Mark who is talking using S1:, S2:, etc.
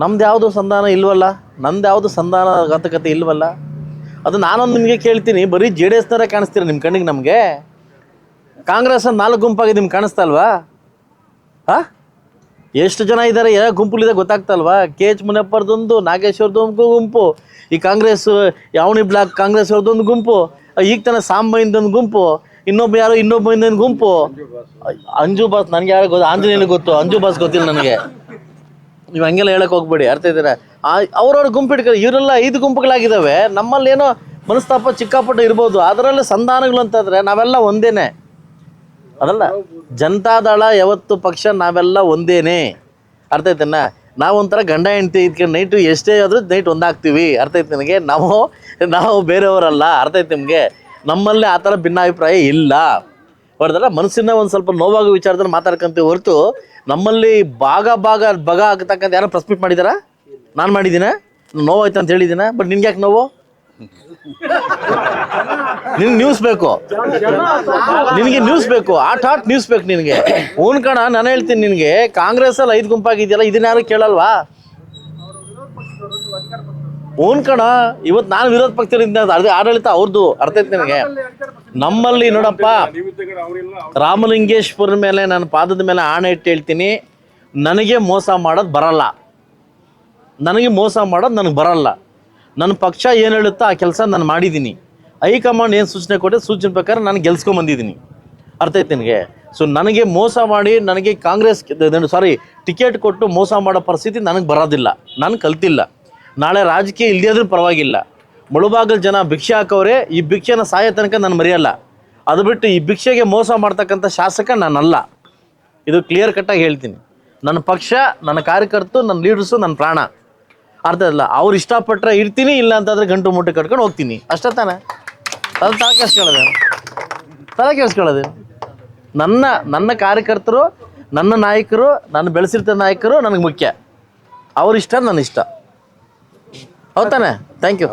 S1: ನಮ್ದು ಯಾವುದು ಸಂಧಾನ ಇಲ್ವಲ್ಲ, ನಂದು ಯಾವುದು ಸಂಧಾನಘಾತಕತೆ ಇಲ್ವಲ್ಲ. ಅದು ನಾನೊಂದು ನಿಮಗೆ ಕೇಳ್ತೀನಿ, ಬರೀ ಜೆ ಡಿ ಎಸ್ನವರೇ ಕಾಣಿಸ್ತೀರ ನಿಮ್ಮ ಕಣ್ಣಿಗೆ? ನಮಗೆ ಕಾಂಗ್ರೆಸ್ 4 ಗುಂಪಾಗಿ ನಿಮ್ಗೆ ಕಾಣಿಸ್ತಾ ಅಲ್ವಾ? ಹಾಂ, ಎಷ್ಟು ಜನ ಇದ್ದಾರೆ, ಯಾವ ಗುಂಪುಲಿದೆ ಗೊತ್ತಾಗ್ತಲ್ವಾ? ಕೆ ಎಚ್ ಮುನಿಯಪ್ಪರದೊಂದು, ನಾಗೇಶ್ವರದೊಂದು ಗುಂಪು, ಈ ಕಾಂಗ್ರೆಸ್ ಯಾವಣಿ ಬ್ಲಾಕ್ ಕಾಂಗ್ರೆಸ್ ಅವ್ರದ್ದೊಂದು ಗುಂಪು, ಈಗ ತಾನೇ ಸಾಂಬೈಂದೊಂದು ಗುಂಪು, ಇನ್ನೊಬ್ಬ ಗುಂಪು, ಅಂಜು ಬಾಸ್. ನನಗೆ ಯಾರು ಗೊತ್ತು? ಆಂಜನೇಯನಿಗೆ ಗೊತ್ತು, ಅಂಜು ಬಾಸ್ ಗೊತ್ತಿಲ್ಲ ನನಗೆ. ನೀವು ಹಂಗೆಲ್ಲ ಹೇಳಕ್ಕೆ ಹೋಗ್ಬೇಡಿ, ಅರ್ಥ ಇದ್ದೀರಾ? ಅವ್ರವ್ರ ಗುಂಪು ಇಟ್ಕೊಂಡು ಇವರೆಲ್ಲ 5 ಗುಂಪುಗಳಾಗಿದ್ದಾವೆ. ನಮ್ಮಲ್ಲಿ ಏನೋ ಮನಸ್ತಾಪ ಚಿಕ್ಕಾಪಟ್ಟು ಇರ್ಬೋದು, ಅದರಲ್ಲಿ ಸಂಧಾನಗಳು ಅಂತಂದರೆ ನಾವೆಲ್ಲ ಒಂದೇನೆ. ಅದಲ್ಲ, ಜನತಾದಳ ಯಾವತ್ತು ಪಕ್ಷ ನಾವೆಲ್ಲ ಒಂದೇನೆ, ಅರ್ಥ ಐತನ? ನಾವೊಂಥರ ಗಂಡ ಹೆಂಡ್ತಿ ಇದ್ಕೊಂಡು ನೈಟು ಎಷ್ಟೇ ಆದರೂ ನೈಟ್ ಒಂದಾಗ್ತೀವಿ, ಅರ್ಥ ಐತೆ ನನಗೆ? ನಾವು ಬೇರೆಯವರಲ್ಲ, ಅರ್ಥ ಐತೆ ನಿಮಗೆ? ನಮ್ಮಲ್ಲಿ ಆ ಥರ ಭಿನ್ನಾಭಿಪ್ರಾಯ ಇಲ್ಲ. ಹೊಡೆದಲ್ಲ, ಮನಸ್ಸಿನ ಒಂದು ಸ್ವಲ್ಪ ನೋವಾಗೋ ವಿಚಾರದಲ್ಲಿ ಮಾತಾಡ್ಕೊಂತೀವಿ ಹೊರತು ನಮ್ಮಲ್ಲಿ ಭಾಗ ಆಗ್ತಕ್ಕಂಥ ಯಾರೋ ಪ್ರೆಸ್ ಮೀಟ್ ಮಾಡಿದಾರಾ? ನಾನು ಮಾಡಿದ್ದೀನ? ನೋವಾಯ್ತು ಅಂತ ಹೇಳಿದ್ದೀನ? ಬಟ್ ನಿನ್ಗೆ ಯಾಕೆ ನೋವು? ನಿನ್ಗೆ ನ್ಯೂಸ್ ಬೇಕು, ನಿನಗೆ ನ್ಯೂಸ್ ಬೇಕು, ಹಾಟ್ ನ್ಯೂಸ್ ಬೇಕು ನಿನಗೆ. ಕಣ, ನಾನು ಹೇಳ್ತೀನಿ ನಿನಗೆ, ಕಾಂಗ್ರೆಸ್ಸಲ್ಲಿ 5 ಗುಂಪಾಗಿದೆಯಲ್ಲ, ಇದನ್ನ ಯಾರು ಕೇಳಲ್ವಾ? ಕಣ, ಇವತ್ತು ನಾನು ವಿರೋಧ ಪಕ್ಷದಿಂದ ಆಡಳಿತ ಅವ್ರದ್ದು, ಅರ್ಥ ಐತೆ ನನಗೆ? ನಮ್ಮಲ್ಲಿ ನೋಡಪ್ಪ, ರಾಮಲಿಂಗೇಶ್ವರ ಮೇಲೆ ನನ್ನ ಪಾದದ ಮೇಲೆ ಆಣೆ ಇಟ್ಟು ಹೇಳ್ತೀನಿ, ನನಗೆ ಮೋಸ ಮಾಡೋದು ಬರಲ್ಲ. ನನಗೆ ಬರಲ್ಲ. ನನ್ನ ಪಕ್ಷ ಏನು ಹೇಳುತ್ತೋ ಆ ಕೆಲಸ ನಾನು ಮಾಡಿದ್ದೀನಿ. ಹೈಕಮಾಂಡ್ ಏನು ಸೂಚನೆ ಕೊಟ್ಟರೆ ಸೂಚನೆ ಪ್ರಕಾರ ನಾನು ಗೆಲ್ಸ್ಕೊಂಬಂದಿದ್ದೀನಿ, ಅರ್ಥ ಐತೆ ನಿನಗೆ? ಸೊ ನನಗೆ ಮೋಸ ಮಾಡಿ, ನನಗೆ ಟಿಕೆಟ್ ಕೊಟ್ಟು ಮೋಸ ಮಾಡೋ ಪರಿಸ್ಥಿತಿ ನನಗೆ ಬರೋದಿಲ್ಲ. ನಾನು ಕಲ್ತಿಲ್ಲ. ನಾಳೆ ರಾಜಕೀಯ ಇಲ್ಲದೇ ಆದ್ರೂ ಪರವಾಗಿಲ್ಲ. ಮುಳುಬಾಗಲ್ ಜನ ಭಿಕ್ಷೆ ಹಾಕೋರೆ, ಈ ಭಿಕ್ಷೆನ ಸಾಯೋ ತನಕ ನಾನು ಮರೆಯಲ್ಲ. ಅದು ಬಿಟ್ಟು ಈ ಭಿಕ್ಷೆಗೆ ಮೋಸ ಮಾಡ್ತಕ್ಕಂಥ ಶಾಸಕ ನಾನಲ್ಲ. ಇದು ಕ್ಲಿಯರ್ ಕಟ್ಟಾಗಿ ಹೇಳ್ತೀನಿ. ನನ್ನ ಪಕ್ಷ, ನನ್ನ ಕಾರ್ಯಕರ್ತರು, ನನ್ನ ಲೀಡರ್ಸು, ನನ್ನ ಪ್ರಾಣ, ಅರ್ಥ ಇಲ್ಲ? ಅವ್ರು ಇಷ್ಟಪಟ್ಟರೆ ಇರ್ತೀನಿ, ಇಲ್ಲ ಅಂತಂದರೆ ಗಂಟು ಮುಟ್ಟೆ ಕಟ್ಕೊಂಡು ಹೋಗ್ತೀನಿ, ಅಷ್ಟೇ ತಾನೆ? ಅದು ತಲೆ ಕೆಡಿಸ್ಕೊಳ್ಳೋದು. ನನ್ನ ಕಾರ್ಯಕರ್ತರು, ನನ್ನ ನಾಯಕರು, ನಾನು ಬೆಳೆಸಿರ್ತ ನಾಯಕರು ನನಗೆ ಮುಖ್ಯ. ಅವ್ರ ಇಷ್ಟ ನನ್ನ ಇಷ್ಟ, ಹೌದಾನೆ? Thank you.